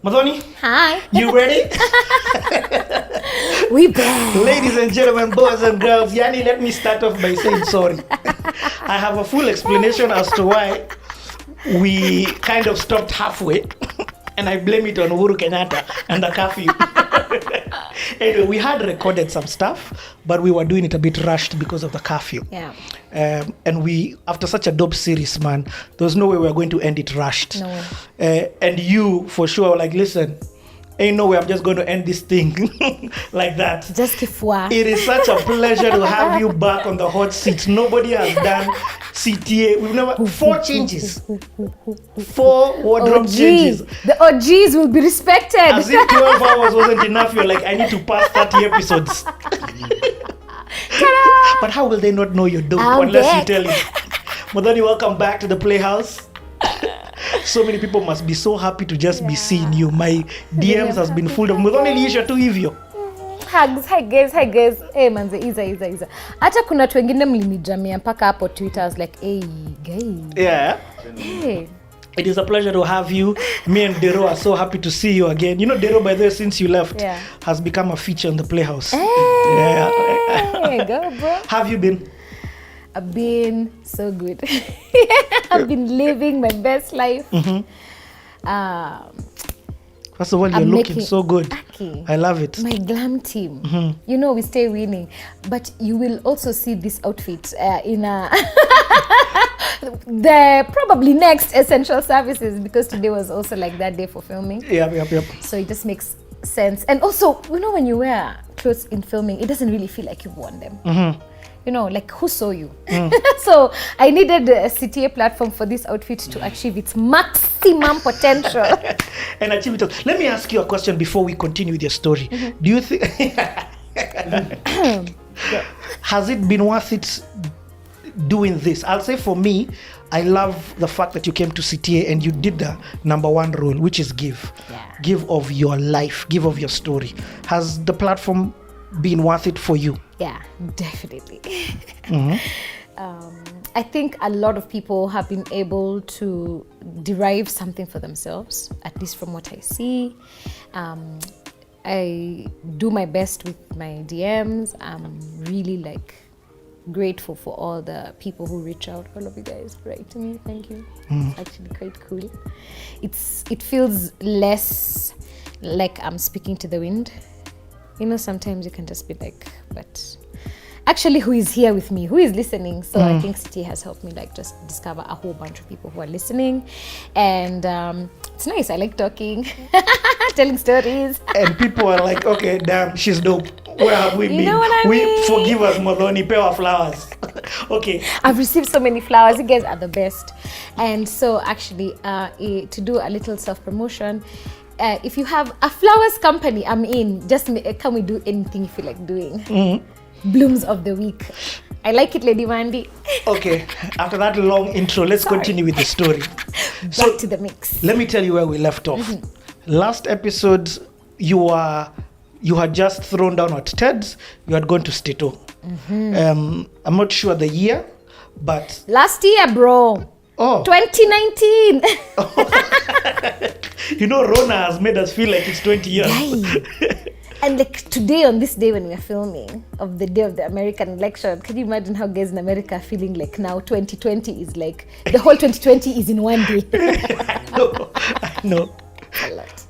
Muthoni? Hi. You ready? We back. Ladies and gentlemen, boys and girls, Yani, let me start off by saying sorry. I have a full explanation as to why we kind of stopped halfway, and I blame it on Uhuru Kenyatta and the curfew. Anyway, we had recorded some stuff, but we were doing it a bit rushed because of the curfew. Yeah. And we, after such a dope series, man, there was no way we were going to end it rushed. No way. And you, for sure, were like, listen, ain't no way I'm just going to end this thing like that. Just kifua. It is such a pleasure to have you back on the hot seat. Nobody has done CTA. We've never 4 changes. 4 wardrobe changes. The OGs will be respected. As if 12 hours wasn't enough, you're like, I need to pass 30 episodes. But how will they not know you're dope unless you tell it? Muthoni, welcome back to the Playhouse. So many people must be so happy to just be seeing you. My DMs has been full of Muthoni liisha tu hivyo. Hugs, hi guys. Hey manze, iza. Hata kuna watu wengine mlinijamia mpaka hapo Twitter. I was like, hey guys. Yeah. Hey. It is a pleasure to have you. Me and Dero are so happy to see you again. You know, Dero, by the way, since you left, has become a feature on the Playhouse. Hey, yeah. Go bro. How have you been? I've been so good. I've been living my best life. Mm-hmm. First of all, you're looking so good. Aki, I love it. My glam team. Mm-hmm. You know, we stay winning. But you will also see this outfit in the probably next essential services, because today was also like that day for filming. Yep. So it just makes sense. And also, you know, when you wear clothes in filming, it doesn't really feel like you've worn them. Mm-hmm. You know, like who saw you? So I needed a CTA platform for this outfit to achieve its maximum potential. And achieve it. Let me ask you a question before we continue with your story. Mm-hmm. Do you think has it been worth it doing this? I'll say for me, I love the fact that you came to CTA and you did the number 1 rule, which is give. Yeah. Give of your life, give of your story. Has the platform been worth it for you? Yeah, definitely. Mm-hmm. I think a lot of people have been able to derive something for themselves, at least from what I see. I do my best with my DMs. I'm really grateful for all the people who reach out. All of you guys write to me. Thank you. It's actually quite cool. It feels less like I'm speaking to the wind. You know, sometimes you can just be like, but actually who is here with me? Who is listening? So I think CTA has helped me just discover a whole bunch of people who are listening. And it's nice. I like talking, telling stories. And people are like, okay, damn, she's dope. Where have we been? You know what I mean? Forgive us, Muthoni, pay our flowers. Okay. I've received so many flowers. You guys are the best. And so actually, to do a little self-promotion, if you have a flowers company, I'm in. Just can we do anything you feel like doing? Mm-hmm. Blooms of the week. I like it, Lady Mandy. Okay, after that long intro, let's continue with the story. Back to the mix. Let me tell you where we left off. Mm-hmm. Last episode, you had just thrown down at TED's. You had gone to Stato. Mm-hmm. I'm not sure the year, but last year, bro. Oh, 2019. You know, Rona has made us feel like it's 20 years. And today, on this day when we're filming, of the day of the American election, can you imagine how guys in America are feeling like now 2020 is like, the whole 2020 is in one day. I know. A lot.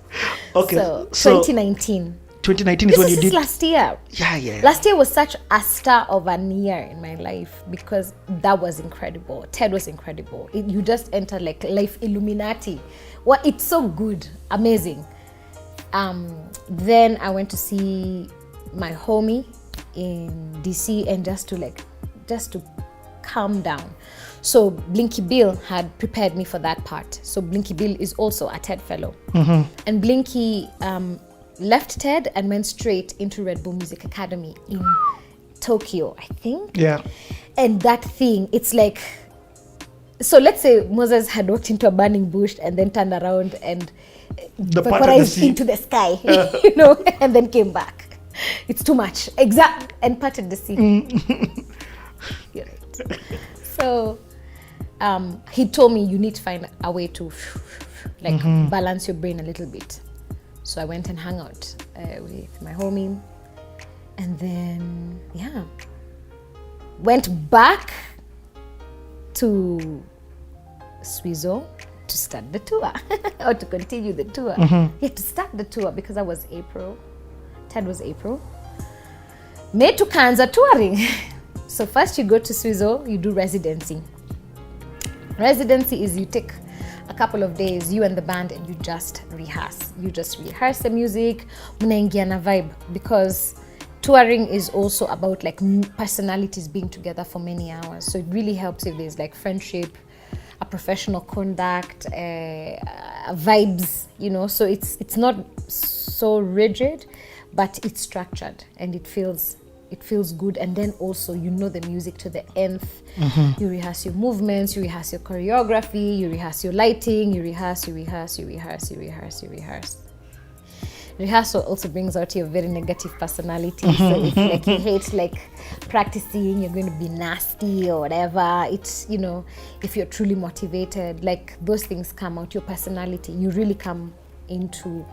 Okay. So 2019. 2019 is when you did. This is last year. Yeah. Last year was such a star of a year in my life because that was incredible. TED was incredible. You just enter like life Illuminati. Well, it's so good, amazing. Then I went to see my homie in DC and just to calm down. So Blinky Bill had prepared me for that part. So Blinky Bill is also a TED fellow. Mm-hmm. And Blinky left TED and went straight into Red Bull Music Academy in Tokyo, I think. Yeah. And that thing, it's like, so let's say Moses had walked into a burning bush and then turned around and vaporized into the sky, you know, and then came back. It's too much. And parted the sea. You're right. So he told me you need to find a way to balance your brain a little bit. So I went and hung out with my homie. And then, went back to Swizo to start the tour or to continue the tour. Yeah, to start the tour because that was April. Ted was April. May to Kanza touring. So first you go to Swizo, you do residency. Residency is you take a couple of days, you and the band, and you just rehearse. You just rehearse the music, munaingia na vibe, because touring is also about like personalities being together for many hours. So it really helps if there's like friendship, a professional conduct, vibes, you know. So it's not so rigid, but it's structured and it feels good. And then also you know the music to the nth. You rehearse your movements, you rehearse your choreography, you rehearse your lighting, you rehearse. Rehearsal also brings out your very negative personality. So if like you hate like practicing, you're going to be nasty or whatever. It's, you know, if you're truly motivated, like those things come out, your personality, you really come into,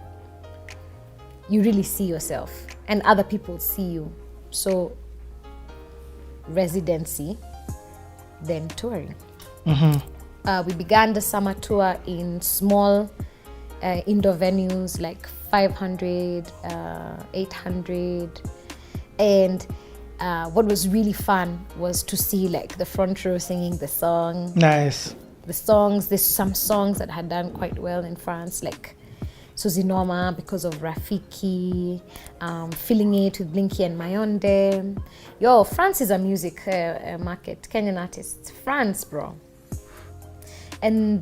you really see yourself and other people see you. So residency, then touring. We began the summer tour in small indoor venues like 500, 800. And what was really fun was to see like the front row singing the song. Nice. The songs, there's some songs that had done quite well in France, like Suzy Noma because of Rafiki, Feeling It with Blinky and Mayonde. Yo, France is a music market, Kenyan artists. France, bro. And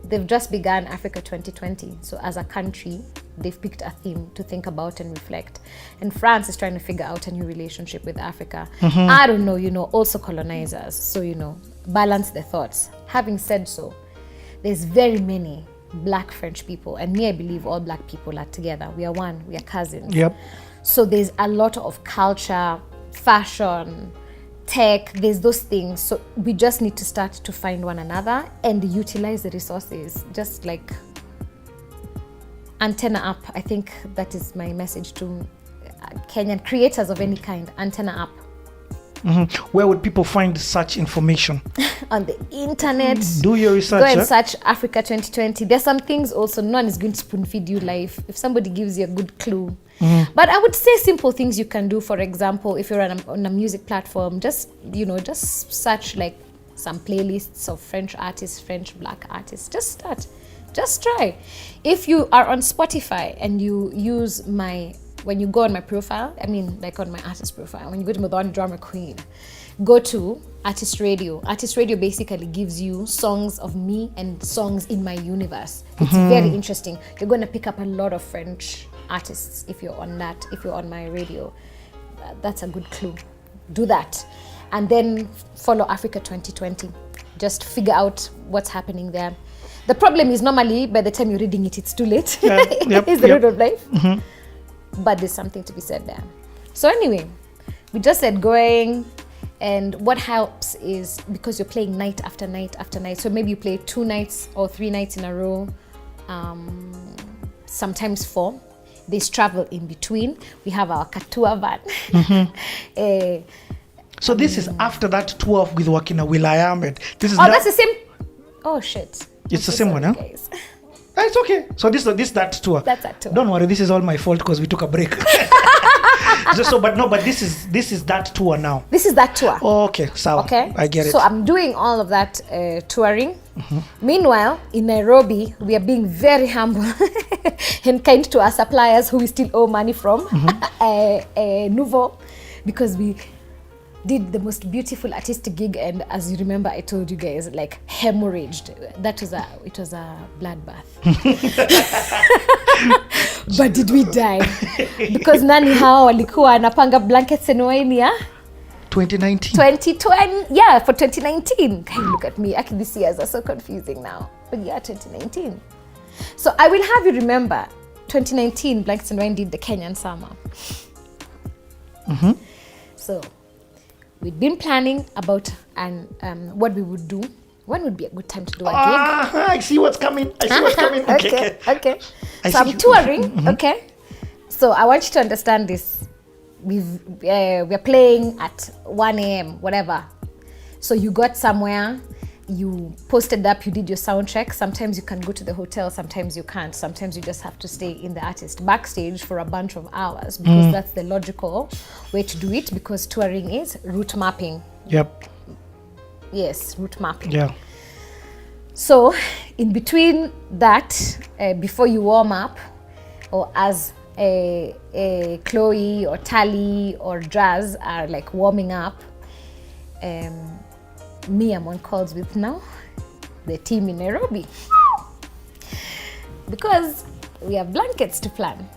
they've just begun Africa 2020. So as a country, they've picked a theme to think about and reflect. And France is trying to figure out a new relationship with Africa. I don't know, you know, also colonizers. So, you know, balance the thoughts. Having said so, there's very many Black French people. And me, I believe all Black people are together. We are one, we are cousins. Yep. So there's a lot of culture, fashion, tech, there's those things. So we just need to start to find one another and utilize the resources. Just like antenna up. I think that is my message to Kenyan creators of any kind. Antenna up. Where would people find such information? On the internet. Do your research. Go and search Africa 2020. There's some things also, no one is going to spoon feed you life. If somebody gives you a good clue. But I would say simple things you can do. For example, if you're on a music platform, just, you know, just search like some playlists of French artists, French Black artists. Just start. Just try. If you are on Spotify and you use when you go on my profile, I mean like on my artist profile, when you go to Muthoni Drummer Queen, go to Artist Radio. Artist Radio basically gives you songs of me and songs in my universe. It's very interesting. You're going to pick up a lot of French artists if you're on that, if you're on my radio. That's a good clue. Do that. And then follow Africa 2020. Just figure out what's happening there. The problem is normally by the time you're reading it, it's too late. It's the road of life. But there's something to be said there. So anyway, we just said going, and what helps is because you're playing night after night after night. So maybe you play 2 nights or 3 nights in a row, sometimes 4. There's travel in between. We have our Katua van. So this is after that tour with Wakina Will.i.am Ahmed. This is that's the same. Oh shit. It's the same one, huh? Guys. It's okay. So this that tour. That's that tour. Don't worry, this is all my fault because we took a break. But this is that tour now. This is that tour. Oh, okay, so okay, I get it. So I'm doing all of that touring. Meanwhile, in Nairobi, we are being very humble and kind to our suppliers who we still owe money from, Nouveau, because we did the most beautiful artistic gig, and as you remember, I told you guys, like hemorrhaged. It was a bloodbath. But did we die? Because nani hao walikuwa anapanga blankets and wine, yeah? 2019. Yeah, for 2019. Can you look at me? Actually, these years are so confusing now. But yeah, 2019. So I will have you remember, 2019, Blankets and Wine did the Kenyan summer. So we'd been planning about what we would do when would be a good time to do a gig? I see what's coming. Okay. Okay. I So I'm see. touring. Okay. So I want you to understand this. We're playing at 1 a.m. whatever. So you got somewhere, you posted up, you did your sound check. Sometimes you can go to the hotel, sometimes you can't. Sometimes you just have to stay in the artist backstage for a bunch of hours because that's the logical way to do it, because touring is route mapping. Yep. Yes, route mapping. Yeah. So in between that, before you warm up, or as a Chloe or Tally or Jazz are like warming up, me, I'm on calls with now the team in Nairobi because we have blankets to plan.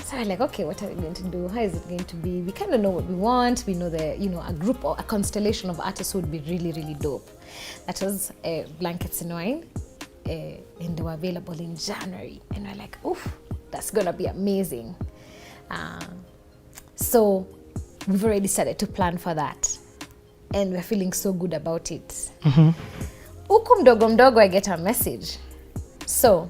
So I'm like, okay, what are we going to do? How is it going to be? We kind of know what we want. We know a group or a constellation of artists would be really, really dope. That was Blankets and Wine, and they were available in January. And we're like, oof, that's gonna be amazing. So we've already started to plan for that. And we're feeling so good about it. Huku mdogo mdogo, I get a message. So,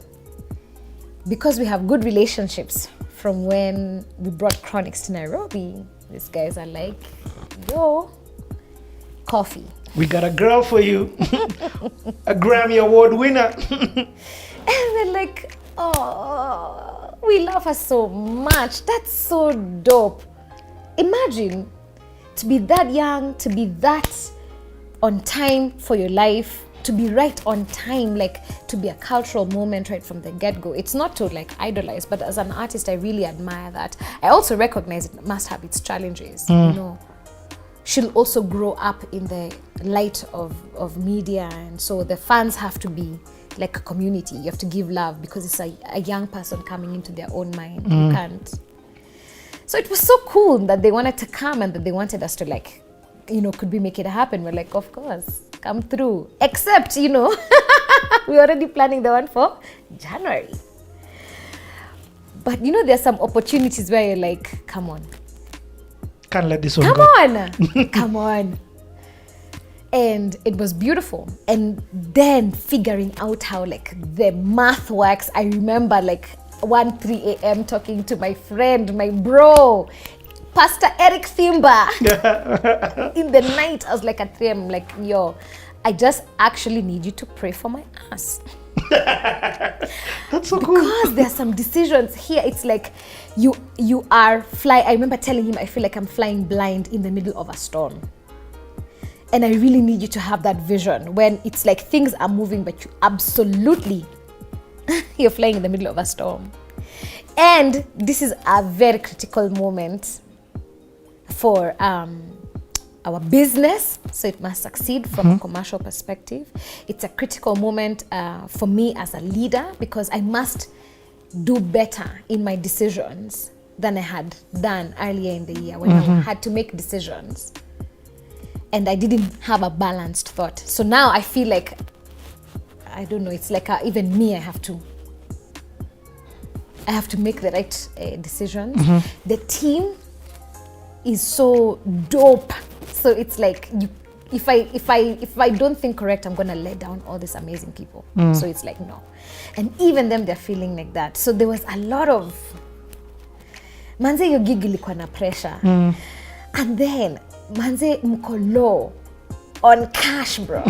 because we have good relationships from when we brought Chronics to Nairobi, these guys are like, yo, coffee. We got a girl for you. A Grammy Award winner. And they're like, oh, we love her so much. That's so dope. Imagine to be that young, to be that on time for your life, to be right on time, like to be a cultural moment right from the get-go. It's not to like idolize, but as an artist, I really admire that. I also recognize it must have its challenges, you know. She'll also grow up in the light of media, and so the fans have to be like a community. You have to give love because it's a young person coming into their own mind. You can't. So it was so cool that they wanted to come and that they wanted us to like, you know, could we make it happen? We're like, of course, come through. Except, you know, we're already planning the one for January. But you know, there's some opportunities where you're like, come on. Can't let this one Come go. on. Come on. And it was beautiful. And then figuring out how like the math works. I remember like 3 a.m. talking to my friend, my bro, Pastor Eric Thimba. In the night, I was like at 3 a.m. like, yo, I just actually need you to pray for my ass. That's so cool. Because there are some decisions here. It's like you are flying. I remember telling him, I feel like I'm flying blind in the middle of a storm. And I really need you to have that vision when it's like things are moving, but you absolutely, you're flying in the middle of a storm. And this is a very critical moment for our business, so it must succeed from a commercial perspective. It's a critical moment for me as a leader because I must do better in my decisions than I had done earlier in the year when I had to make decisions and I didn't have a balanced thought. So now I feel like, I don't know, it's like even me, I have to make the right decisions. The team is so dope. So it's like if I don't think correct, I'm gonna let down all these amazing people. So it's like no. And even them, they're feeling like that. So there was a lot of manze, yo gig ilikuwa na pressure. And then manze mko low on cash, bro.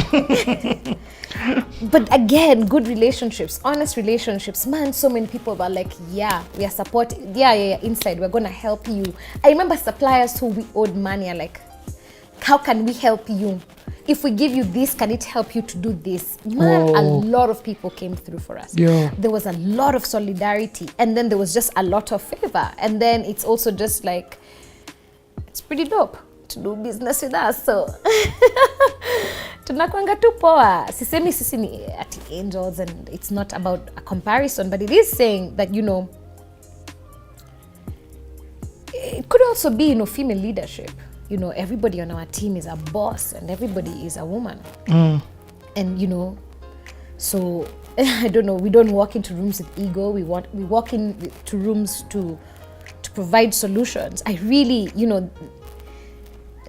But again, good relationships, honest relationships. Man, so many people were like, yeah, we are supporting. Yeah, inside, we're going to help you. I remember suppliers who we owed money are like, how can we help you? If we give you this, can it help you to do this? Man, a lot of people came through for us. Yeah. There was a lot of solidarity. And then there was just a lot of favor. And then it's also just like, it's pretty dope to do business with us. So tunakwanga tu poa. Sisemi sisi ni ati angels, and it's not about a comparison, but it is saying that, you know, it could also be, you know, female leadership. You know, everybody on our team is a boss and everybody is a woman. And, you know, so I don't know, we don't walk into rooms with ego. We walk into rooms to provide solutions. I really, you know,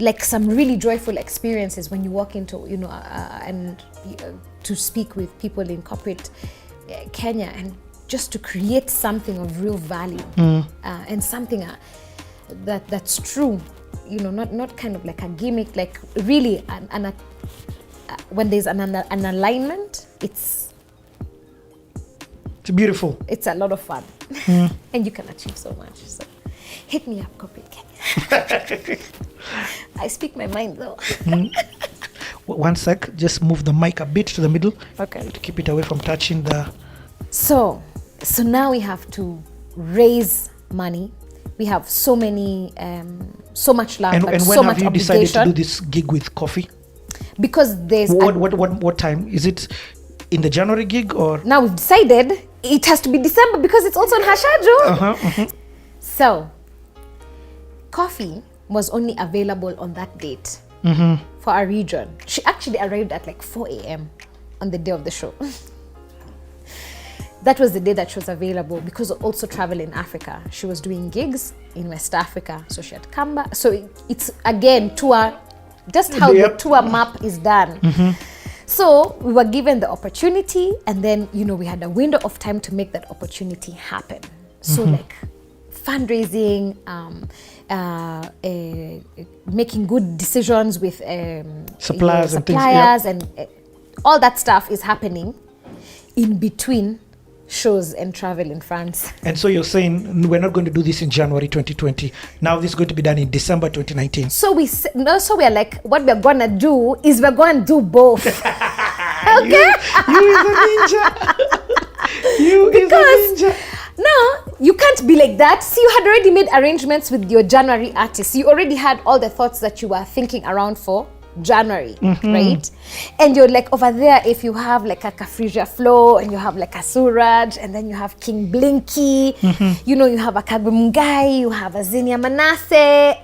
like some really joyful experiences when you walk into, to speak with people in corporate Kenya, and just to create something of real value and something that's true, not kind of like a gimmick, like really when there's an alignment, it's beautiful. It's a lot of fun. And you can achieve so much. So hit me up, corporate Kenya. I speak my mind though. One sec, just move the mic a bit to the middle. Okay. To keep it away from touching the... So now we have to raise money. We have so much love, and but when so have much you obligation. decided to do this gig with coffee? Because there's... What time? Is it in the January gig or... Now we've decided it has to be December because it's also in Hashaju. So, coffee was only available on that date for our region. She actually arrived at like 4 a.m. on the day of the show. That was the day that she was available because also travel in Africa. She was doing gigs in West Africa, so she had come back. So it's again tour, just how the tour map is done. So we were given the opportunity, and then we had a window of time to make that opportunity happen. So like fundraising, making good decisions with suppliers and things, and all that stuff is happening in between shows and travel in France. And so you're saying we're not going to do this in January 2020. Now this is going to be done in December 2019. So we are like, what we're gonna do is we're going to do both. Okay? You is a ninja. You is a ninja. No, you can't be like that. See, you had already made arrangements with your January artists. You already had all the thoughts that you were thinking around for January, right? And you're like over there, if you have like a Kafrija Flow, and you have like a Suraj, and then you have King Blinky, you have a Kagumgai, you have a Zinia Manasseh,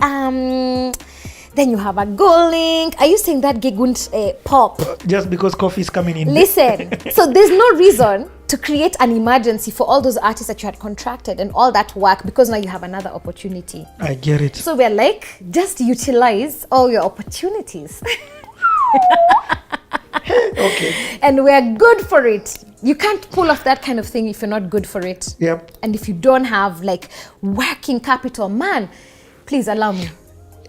then you have a Golink. Are you saying that gig won't pop? Just because coffee is coming in. Listen, so there's no reason to create an emergency for all those artists that you had contracted and all that work, because now you have another opportunity. I get it. So we're like, just utilize all your opportunities. Okay. And we're good for it. You can't pull off that kind of thing if you're not good for it. Yep. And if you don't have like working capital, man, please allow me.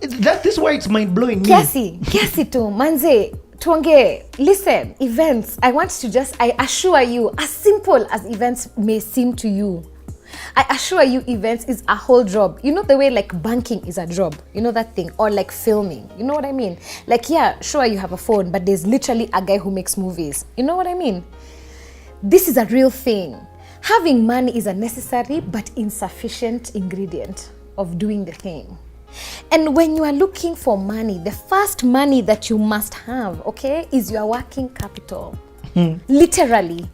This is why it's mind-blowing. Kiasi tu, manze, tuonge, listen, events, I assure you, as simple as events may seem to you, I assure you events is a whole job. You know the way like banking is a job, you know that thing, or like filming, you know what I mean? Like, yeah, sure you have a phone, but there's literally a guy who makes movies. You know what I mean? This is a real thing. Having money is a necessary but insufficient ingredient of doing the thing. And when you are looking for money, the first money that you must have, okay, is your working capital. Literally.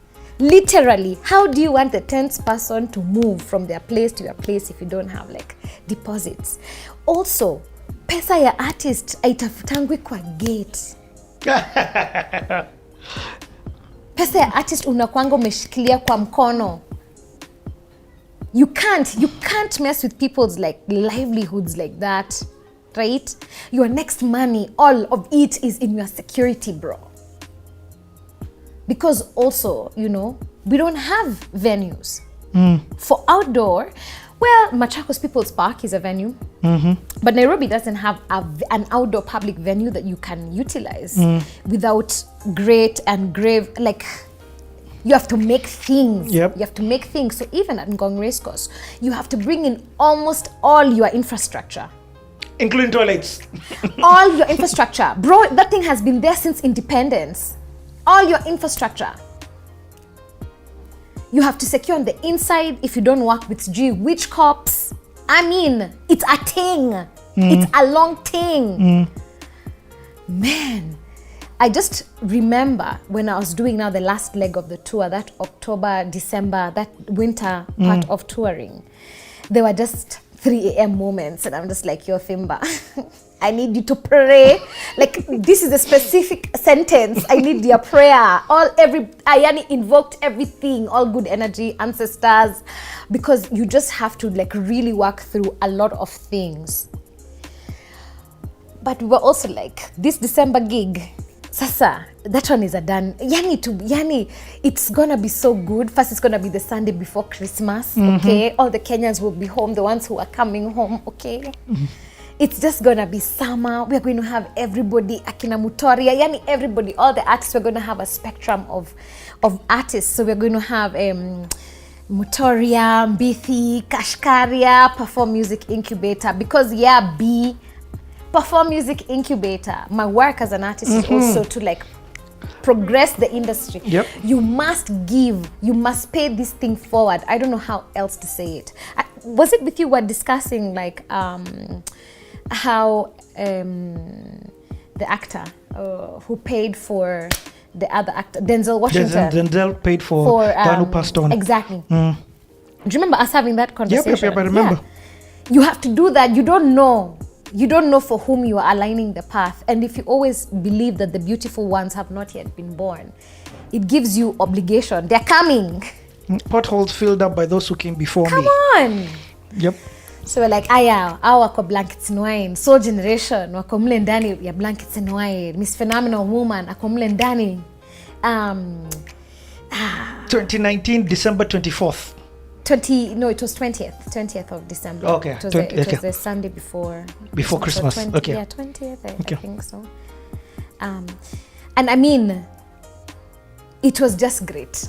How do you want the 10th person to move from their place to your place if you don't have like deposits? Also, pesa ya artist haitafutangwi kwa gate. Pesa ya artist unakwanga umeshikilia kwa mkono. You can't mess with people's like livelihoods like that, right? Your next money, all of it is in your security, bro. Because also, we don't have venues. For outdoor, well, Machakos People's Park is a venue, but Nairobi doesn't have an outdoor public venue that you can utilize without great and grave, like, you have to make things. Yep. You have to make things. So even at Ngong Racecourse, you have to bring in almost all your infrastructure. Including toilets. All your infrastructure. Bro, that thing has been there since independence. All your infrastructure. You have to secure on the inside if you don't work with witch cops. I mean, it's a thing. It's a long thing. Man. I just remember when I was doing now the last leg of the tour, that October, December, that winter part of touring, there were just 3 a.m. moments, and I'm just like, yo, Thimba, I need you to pray. Like, this is a specific sentence. I need your prayer. I invoked everything, all good energy, ancestors, because you just have to like really work through a lot of things. But we were also like, this December gig, sasa, that one is a done. Yani, it's gonna be so good. First, it's gonna be the Sunday before Christmas, okay? All the Kenyans will be home, the ones who are coming home, okay? It's just gonna be summer. We're going to have everybody, akina Mutoria, yani everybody, all the artists. We're going to have a spectrum of artists. So we're going to have Mutoria, Mbithi, Kashkaria, Perform Music Incubator. Because B, Perform Music Incubator. My work as an artist is also to like progress the industry. Yep. You must give, you must pay this thing forward. I don't know how else to say it. Was it with you were discussing like how the actor who paid for the other actor, Denzel Washington. Denzel paid for the one who passed on. Exactly. Do you remember us having that conversation? Yep, I remember. Yeah. You have to do that. You don't know for whom you are aligning the path. And if you always believe that the beautiful ones have not yet been born, it gives you obligation. They're coming. Potholes filled up by those who came before me. Come on. Yep. So we're like, our wako blankets and wine. Soul Generation, wako mle ndani ya blankets and wine. Miss Phenomenal Woman, ako mle ndani. 2019, December 24th. It was 20th of December. Okay. It was the Sunday before Christmas. So Okay. Yeah, 20th, I think so. And I mean, it was just great.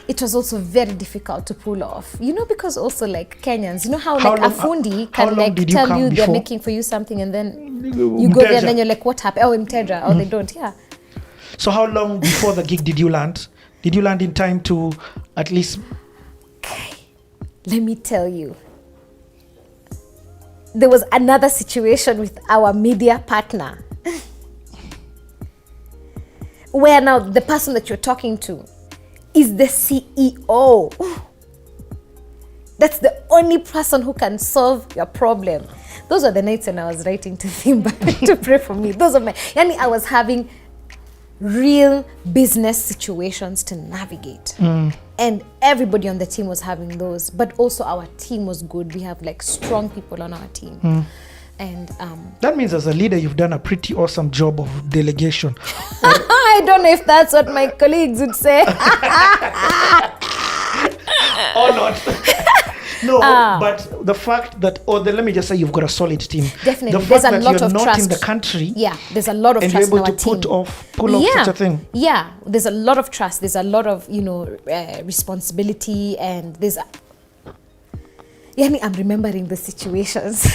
It was also very difficult to pull off, because also like Kenyans, how like a fundi can like tell you they're making for you something and then you go there and then you're like, what happened? Oh, Mteja, or they don't, yeah. So how long before the gig did you land? Did you land in time to at least? Okay, let me tell you. There was another situation with our media partner where now the person that you're talking to is the CEO. That's the only person who can solve your problem. Those were the nights when I was writing to Thimba to pray for me. I was having real business situations to navigate. And everybody on the team was having those. But also our team was good. We have like strong people on our team. And that means as a leader, you've done a pretty awesome job of delegation. I don't know if that's what my colleagues would say. Or not. No, but the fact that, let me just say you've got a solid team. Definitely. The fact that you're not in the country. Yeah, there's a lot of and trust you're able in our to team. pull off such a thing. Yeah, there's a lot of trust. There's a lot of, responsibility, and there's I'm remembering the situations.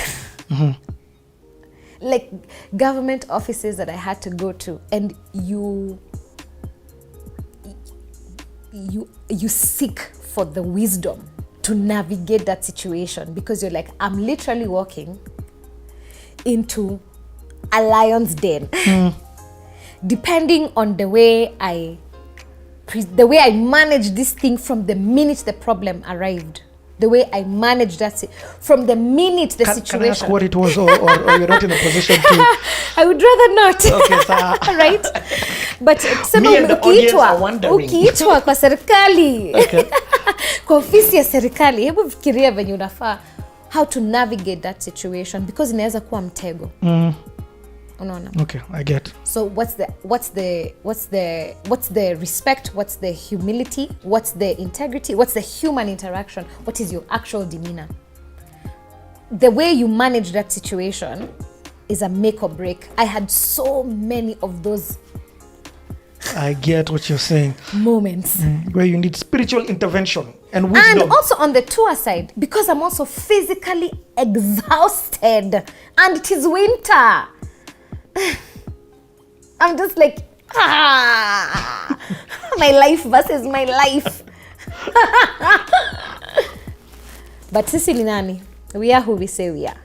Like government offices that I had to go to, and you seek for the wisdom to navigate that situation, because you're like, I'm literally walking into a lion's den. Depending on the way I manage this thing from the minute the problem arrived. The way I managed that from the minute the situation. Can I ask what it was, or you're not in a position to? I would rather not. Okay, sir. Right? But Me and the audience are wondering. Ukiitwa kwa serikali. Okay. Kwa ofisi ya serikali, hebu fikiria venye unafaa how to navigate that situation, because inaweza kuwa mtego. Unaona? Okay, I get. So what's the respect? What's the humility? What's the integrity? What's the human interaction? What is your actual demeanor? The way you manage that situation is a make or break. I had so many of those. I get what you're saying. Moments where you need spiritual intervention and wisdom. And also on the tour side, because I'm also physically exhausted and it is winter. I'm just like, my life versus my life. But sisi ni nani? We are who we say we are.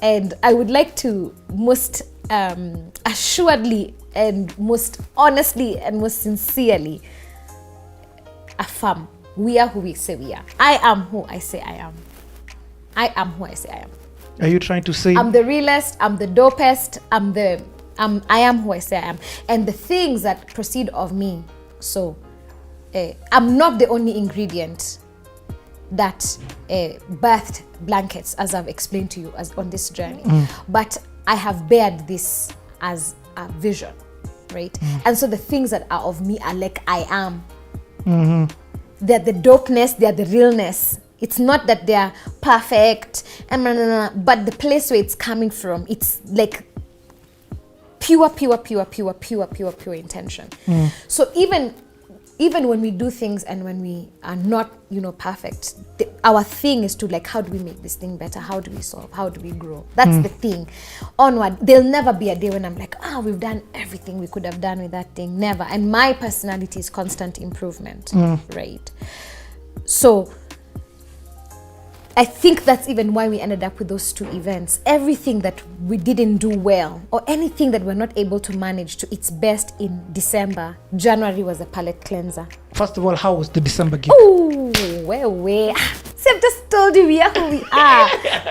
And I would like to most assuredly and most honestly and most sincerely affirm, we are who we say we are. I am who I say I am. I am who I say I am. Are you trying to say? I'm the realest, I'm the dopest, I am who I say I am. And the things that proceed of me, so I'm not the only ingredient that birthed blankets, as I've explained to you as on this journey. But I have bared this as a vision, right? And so the things that are of me are like I am. They're the dopeness, they're the realness. It's not that they're perfect, but the place where it's coming from, it's like pure intention. So even when we do things and when we are not, perfect, our thing is to like, how do we make this thing better? How do we solve? How do we grow? That's the thing. Onward. There'll never be a day when I'm like, we've done everything we could have done with that thing. Never. And my personality is constant improvement, right? So I think that's even why we ended up with those two events. Everything that we didn't do well, or anything that we're not able to manage to its best in December, January was a palate cleanser. First of all, how was the December gig? Oh, well. See, I've just told you we are who we are.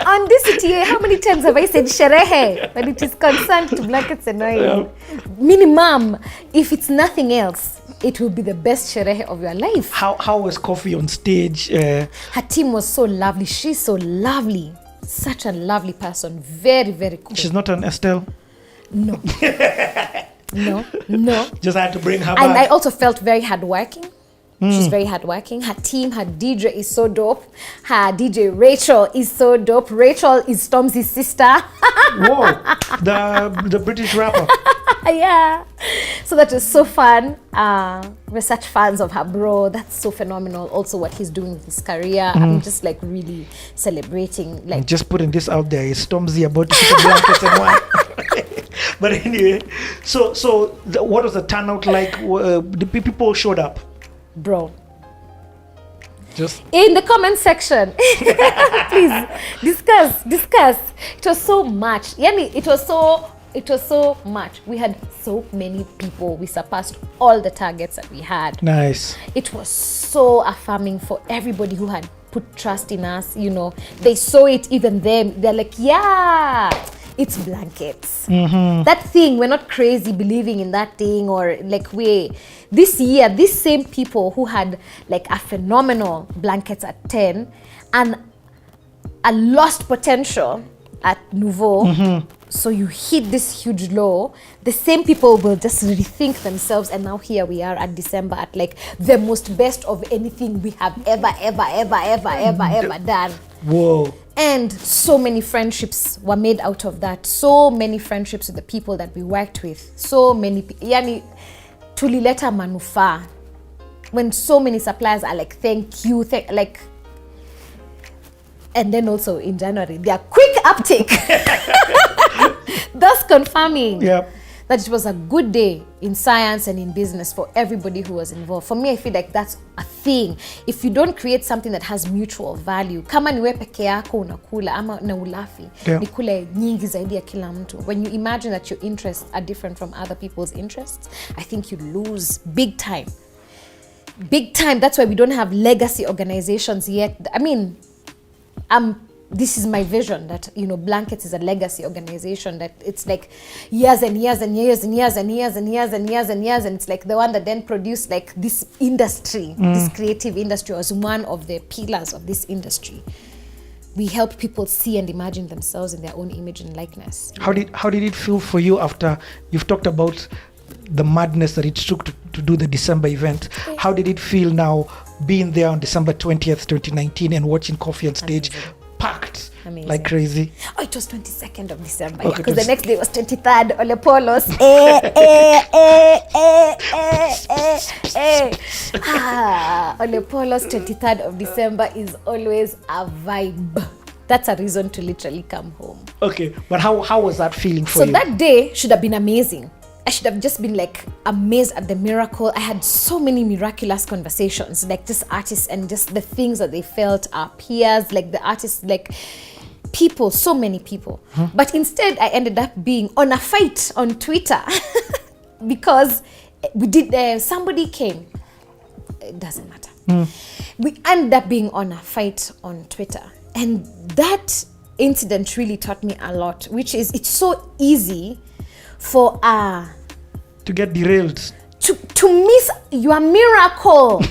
On this CTA, how many times have I said sherehe when it is concerned to blankets and oil? Minimum, if it's nothing else, it will be the best sherehe of your life. How was Coffee on stage? Her team was so lovely. She's so lovely. Such a lovely person. Very, very cool. She's not an Estelle? No. No. Just had to bring her And back. I also felt very hardworking. She's very hardworking. Her team, her DJ is so dope. Her DJ Rachel is so dope. Rachel is Stormzy's sister. Whoa, the British rapper. Yeah. So that was so fun. We're such fans of her bro. That's so phenomenal. Also what he's doing with his career. I'm just like really celebrating. Like, Just putting this out there. Is Stormzy about to put the blankets and wine? But anyway, so what was the turnout like? The people showed up? bro. Just In the comment section, please discuss. It was so much. Yani, it was so much. We had so many people. We surpassed all the targets that we had. nice. It was so affirming for everybody who had put trust in us. You know, they saw it, even them. They're like, yeah, it's blankets. That thing, we're not crazy believing in that thing, or like this year, these same people who had like a phenomenal blankets at 10 and a lost potential at Nouveau. So you hit this huge low, the same people will just rethink themselves, and now here we are at December at like the most best of anything we have ever done. Whoa. And so many friendships were made out of that. So many friendships with the people that we worked with. So many, yani, tulileta manufaa. When so many suppliers are like, thank you, like, and then also in January, their quick uptake. Thus confirming Yep. that it was a good day in science and in business for everybody who was involved. For me, I feel like that's a thing. If you don't create something that has mutual value, kama niwe peke yako unakula ama na ulafi, Yeah. nikule nyingi zaidi ya kila mtu. When you imagine that your interests are different from other people's interests, I think you lose big time. Big time. That's why we don't have legacy organizations yet. I mean, this is my vision, that, you know, Blankets is a legacy organization, that it's like years and years and years and years and years and years and years and years, and it's like the one that then produced like this industry, this creative industry was one of the pillars of this industry. We help people see and imagine themselves in their own image and likeness. How did it feel for you after you've talked about the madness that it took to do the December event? How did it feel now being there on December 20th, 2019 and watching Coffee on stage? Amazing. Packed. Amazing. Like crazy. Oh, it was 22nd of December, Okay, because the 20 next day was 23rd, Ole Polos. Ole Polos, 23rd of December is always a vibe. That's a reason to literally come home. Okay, but how was that feeling for So you? that day should have been amazing. I should have just been like amazed at the miracle. I had so many miraculous conversations, like just artists and just the things that they felt, our peers, like the artists, like people, so many people. But instead I ended up being on a fight on Twitter because we did, somebody came, it doesn't matter. We ended up being on a fight on Twitter. And that incident really taught me a lot, which is it's so easy for to get derailed. to miss your miracle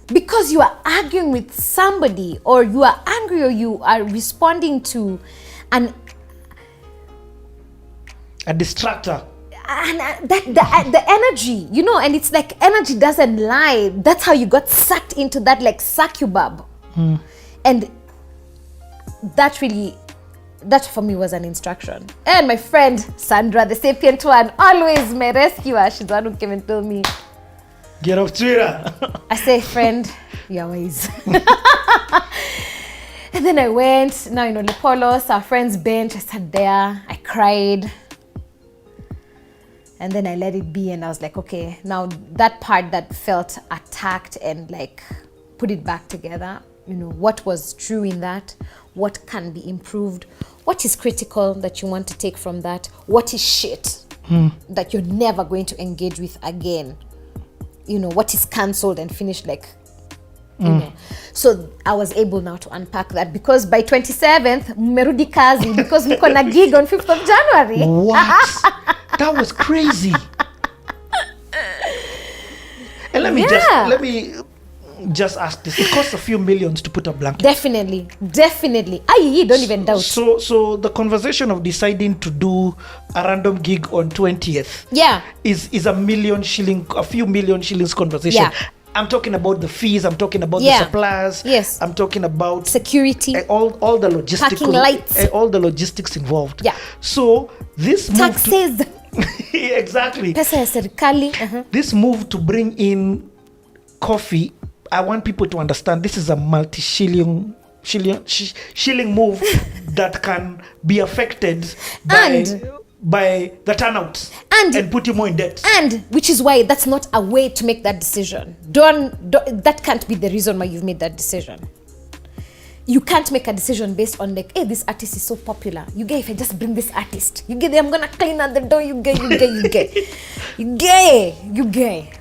because because you are arguing with somebody, or you are angry, or you are responding to a distractor. And the energy, you know, and it's like energy doesn't lie. That's how you got sucked into that like succubub. And that for me was an instruction. And my friend Sandra, the sapient one, always my rescuer. She's the one who came and told me, get off Twitter. I say, friend, you're wise. And then I went, now, you know, Lepolos, our friend's bench, I sat there, I cried. And then I let it be, and I was like, okay, now that part that felt attacked, and like put it back together. You know, what was true in that? What can be improved? What is critical that you want to take from that? What is shit that you're never going to engage with again? You know, what is cancelled and finished, like, you know. So I was able now to unpack that, because by 27th, merudi kazi, because niko na gig on 5th of January. What? That was crazy. And let me just ask this. It costs a few millions to put a blanket. Definitely. I don't even doubt. So the conversation of deciding to do a random gig on 20th is a few million shillings conversation. Yeah. I'm talking about the fees, I'm talking about the suppliers. Yes. I'm talking about security. All the logistics. Parking lights. All the logistics involved. Yeah. So this taxes. Exactly. Pesa ya serikali. This move to bring in coffee, I want people to understand this is a shilling move that can be affected by the turnout and put you more in debt. And which is why that's not a way to make that decision. That can't be the reason why you've made that decision. You can't make a decision based on like, hey, this artist is so popular. You get, if I just bring this artist, you get, I'm gonna clean out the door. You get.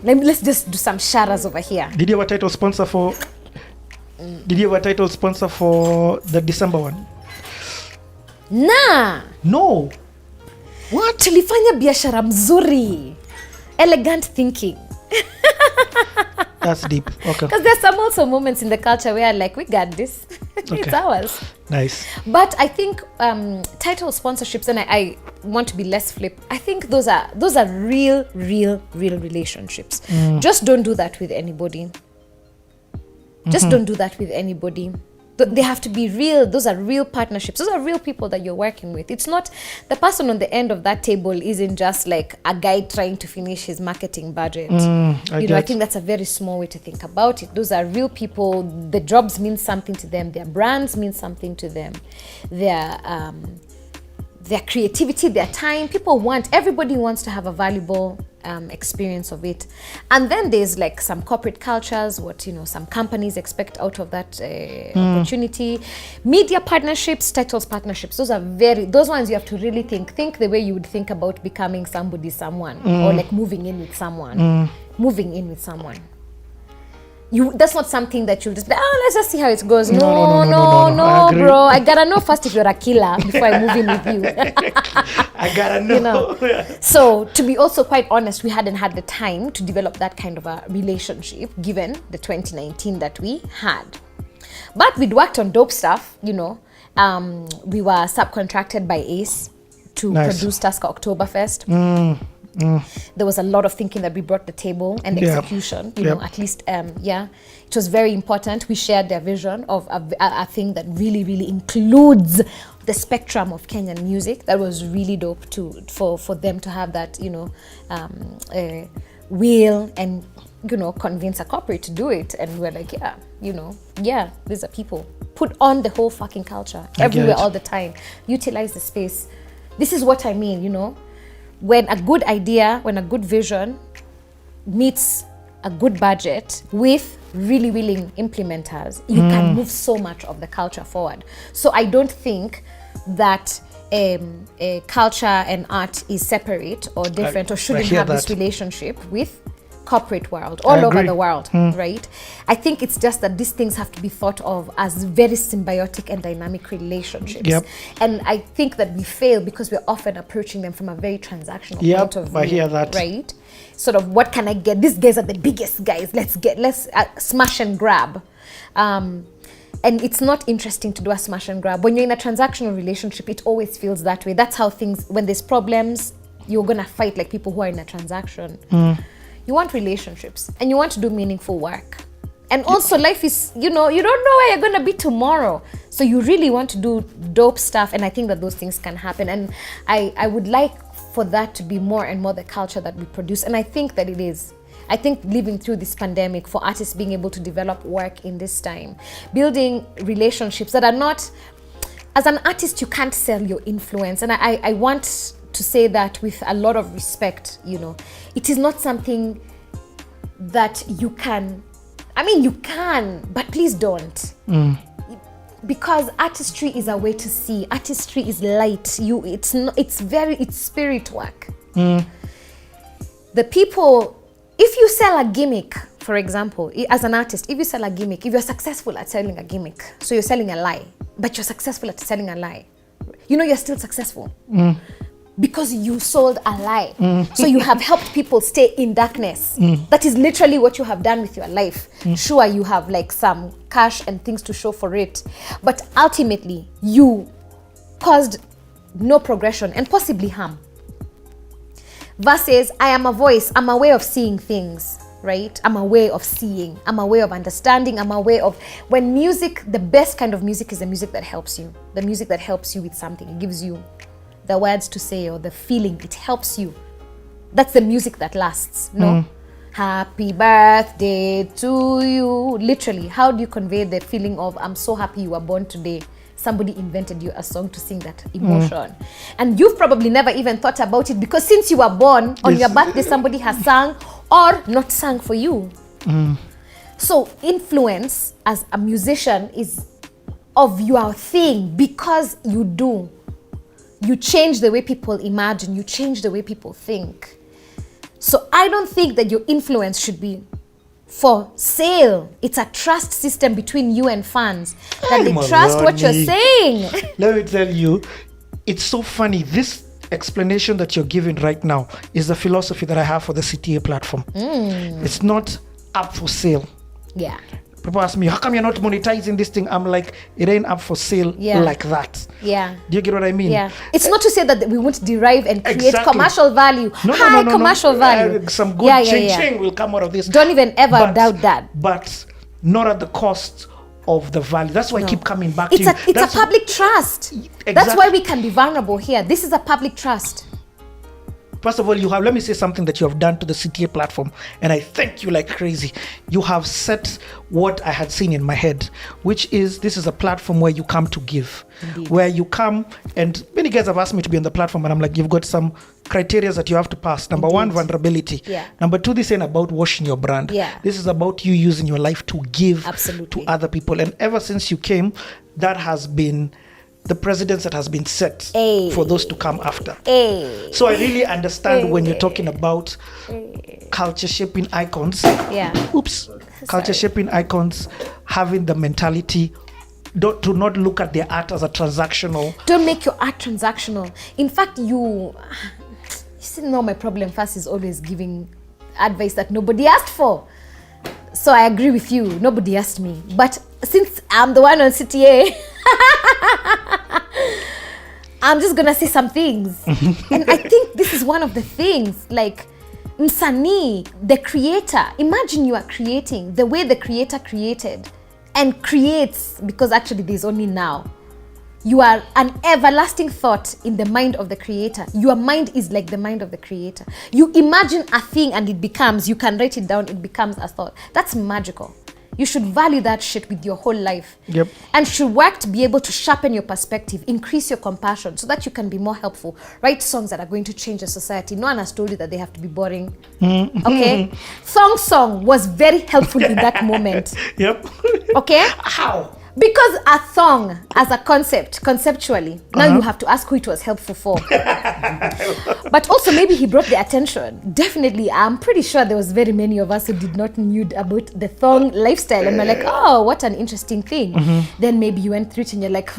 Let's just do some sharas over here. Did you have a title sponsor for? Did you have a title sponsor for the December one? Nah. No. What? Tulifanya biashara mzuri. Elegant thinking. That's deep. Okay. Because there's some also moments in the culture where like, we got this. It's ours. Nice. But I think title sponsorships, and I want to be less flip. I think those are real relationships. Just don't do that with anybody. Don't do that with anybody. They have to be real. Those are real partnerships. Those are real people that you're working with. It's not the person on the end of that table isn't just like a guy trying to finish his marketing budget. I think that's a very small way to think about it. Those are real people. The jobs mean something to them. Their brands mean something to them. Their creativity, their time. Everybody wants to have a valuable experience of it. And then there's like some corporate cultures, some companies expect out of that opportunity. Media partnerships, titles partnerships, those ones you have to really think the way you would think about becoming someone or like moving in with someone. That's not something that you'll just be, let's just see how it goes. No, bro. I gotta know first if you're a killer before I move in with you. I gotta know. So to be also quite honest, we hadn't had the time to develop that kind of a relationship given the 2019 that we had. But we'd worked on dope stuff, We were subcontracted by ACE to produce Tusker Oktoberfest. There was a lot of thinking that we brought to the table and execution, at least, it was very important. We shared their vision of a thing that really includes the spectrum of Kenyan music. That was really dope for them to have that, will and, convince a corporate to do it. And we're like, these are people. Put on the whole fucking culture everywhere all the time. Utilize the space. This is what I mean, When a good idea, when a good vision meets a good budget with really willing implementers, you can move so much of the culture forward. So I don't think that culture and art is separate or different or shouldn't have this relationship with corporate world, all over the world, right? I think it's just that these things have to be thought of as very symbiotic and dynamic relationships. Yep. And I think that we fail because we're often approaching them from a very transactional point of view. I hear that. Right? Sort of, what can I get? These guys are the biggest guys. Let's smash and grab. And it's not interesting to do a smash and grab. When you're in a transactional relationship, it always feels that way. That's how things, when there's problems, you're gonna fight like people who are in a transaction. You want relationships and you want to do meaningful work. And also life is, you don't know where you're gonna be tomorrow. So you really want to do dope stuff, and I think that those things can happen. And I would like for that to be more and more the culture that we produce. And I think that it is. I think living through this pandemic, for artists being able to develop work in this time, building relationships that are not, as an artist, you can't sell your influence. And I want to say that with a lot of respect, it is not something that you can, you can, but please don't. Because artistry is a way to see. Artistry is light. It's spirit work. The people, if you sell a gimmick, for example, as an artist, if you sell a gimmick, if you're successful at selling a gimmick, so you're selling a lie, but you're successful at selling a lie, you're still successful. Because you sold a lie. So you have helped people stay in darkness. That is literally what you have done with your life. Sure, you have like some cash and things to show for it, but ultimately you caused no progression and possibly harm. Versus, I am a voice, I'm a way of seeing things, right? I'm a way of seeing, I'm a way of understanding, I'm a way of, when music, the best kind of music is the music that helps you. The music that helps you with something. It gives you the words to say or the feeling. It helps you. That's the music that lasts. Happy birthday to you. Literally, how do you convey the feeling of, I'm so happy you were born today? Somebody invented you a song to sing that emotion. And you've probably never even thought about it, because since you were born, on your birthday, somebody has sung or not sung for you. So influence as a musician is of your thing, because you do. You change the way people imagine, you change the way people think. So I don't think that your influence should be for sale. It's a trust system between you and fans, that they trust what you're saying. Let me tell you, it's so funny. This explanation that you're giving right now is the philosophy that I have for the CTA platform. It's not up for sale. Yeah. People ask me, how come you're not monetizing this thing? I'm like, it ain't up for sale like that. Yeah. Do you get what I mean? Yeah. It's not to say that we won't derive and create commercial value. No, commercial value. Some good ching will come out of this. Don't even ever doubt that. But not at the cost of the value. That's why I keep coming back to you. It's a public trust. Exactly. That's why we can be vulnerable here. This is a public trust. First of all, let me say something that you have done to the CTA platform, and I thank you like crazy. You have set what I had seen in my head, which is, this is a platform where you come to give. Indeed. Where you come, and many guys have asked me to be on the platform, and I'm like, you've got some criteria that you have to pass. Number one, vulnerability. Yeah. Number two, this ain't about washing your brand. Yeah. This is about you using your life to give to other people. And ever since you came, that has been the precedence that has been set for those to come after. So I really understand when you're talking about culture shaping icons. Culture shaping icons, having the mentality to not look at their art as a transactional. Don't make your art transactional. In fact, you see, my problem first is always giving advice that nobody asked for. So I agree with you. Nobody asked me. But since I'm the one on CTA, I'm just gonna say some things. And I think this is one of the things, like msanii, the creator. Imagine you are creating the way the creator created and creates, because actually there's only now. You are an everlasting thought in the mind of the creator. Your mind is like the mind of the creator. You imagine a thing and it becomes, you can write it down, it becomes a thought. That's magical. You should value that shit with your whole life. Yep. And should work to be able to sharpen your perspective, increase your compassion so that you can be more helpful. Write songs that are going to change the society. No one has told you that they have to be boring. Okay? Song was very helpful in that moment. Yep. Okay? How? Because a song as a conceptually, now you have to ask who it was helpful for. But also maybe he brought the attention. Definitely, I'm pretty sure there was very many of us who did not knew about the thong lifestyle, and we're like, oh, what an interesting thing. Then maybe you went through it and you're like,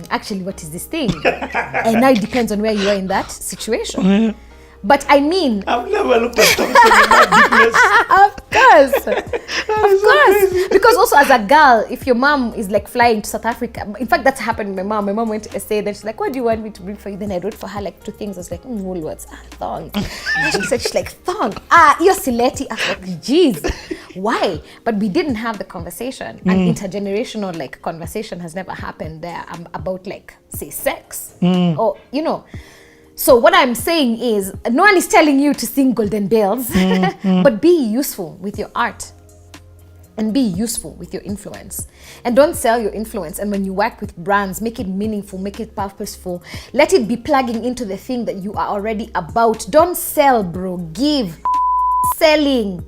actually, what is this thing? And now it depends on where you are in that situation. But I mean, I've never looked at Thompson in that of course, because also as a girl, if your mom is like flying to South Africa, in fact that's happened with my mom went to SA, then she's like, what do you want me to bring for you? Then I wrote for her like 2 things. I was like, Woolworths, thong. And she said, she's like, thong, you're sileti. I was like, geez, why? But we didn't have the conversation. An intergenerational like conversation has never happened there about like say sex or you know. So what I'm saying is, no one is telling you to sing Golden Bells, but be useful with your art and be useful with your influence. And don't sell your influence. And when you work with brands, make it meaningful, make it purposeful. Let it be plugging into the thing that you are already about. Don't sell, bro. Give. Selling.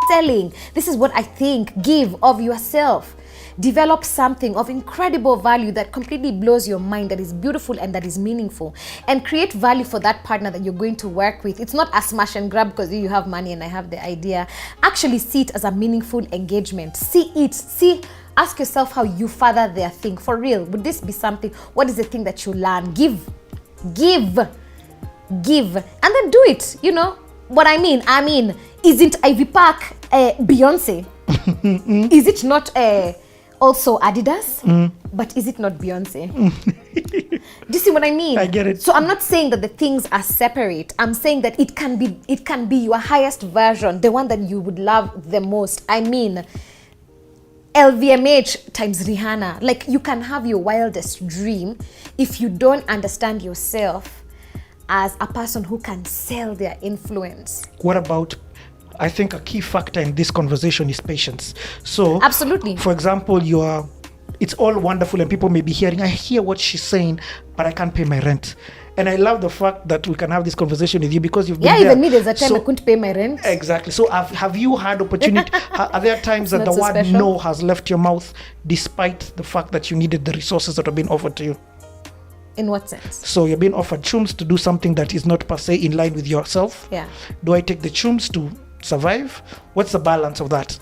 Selling. This is what I think. Give of yourself. Develop something of incredible value that completely blows your mind, that is beautiful and that is meaningful, and create value for that partner that you're going to work with. It's not a smash and grab because you have money and I have the idea. Actually see it as a meaningful engagement. Ask yourself how you further their thing. For real, would this be something? What is the thing that you learn? Give, and then do it. You know what I mean? Isn't Ivy Park Beyonce? Is it not also Adidas? But is it not Beyonce? Do you see what I mean? I get it. So I'm not saying that the things are separate. I'm saying that it can be your highest version, the one that you would love the most. I mean, LVMH times Rihanna. Like, you can have your wildest dream if you don't understand yourself as a person who can sell their influence. What about, I think a key factor in this conversation is patience. So absolutely. For example, it's all wonderful and people may be hearing, I hear what she's saying, but I can't pay my rent. And I love the fact that we can have this conversation with you because you've been there. Yeah, even me, there's a time I couldn't pay my rent. Exactly. So have you had opportunity? Are there times that the word special. no has left your mouth despite the fact that you needed the resources that have been offered to you? In what sense? So you're being offered chums to do something that is not per se in line with yourself. Yeah. Do I take the chums to survive? What's the balance of that?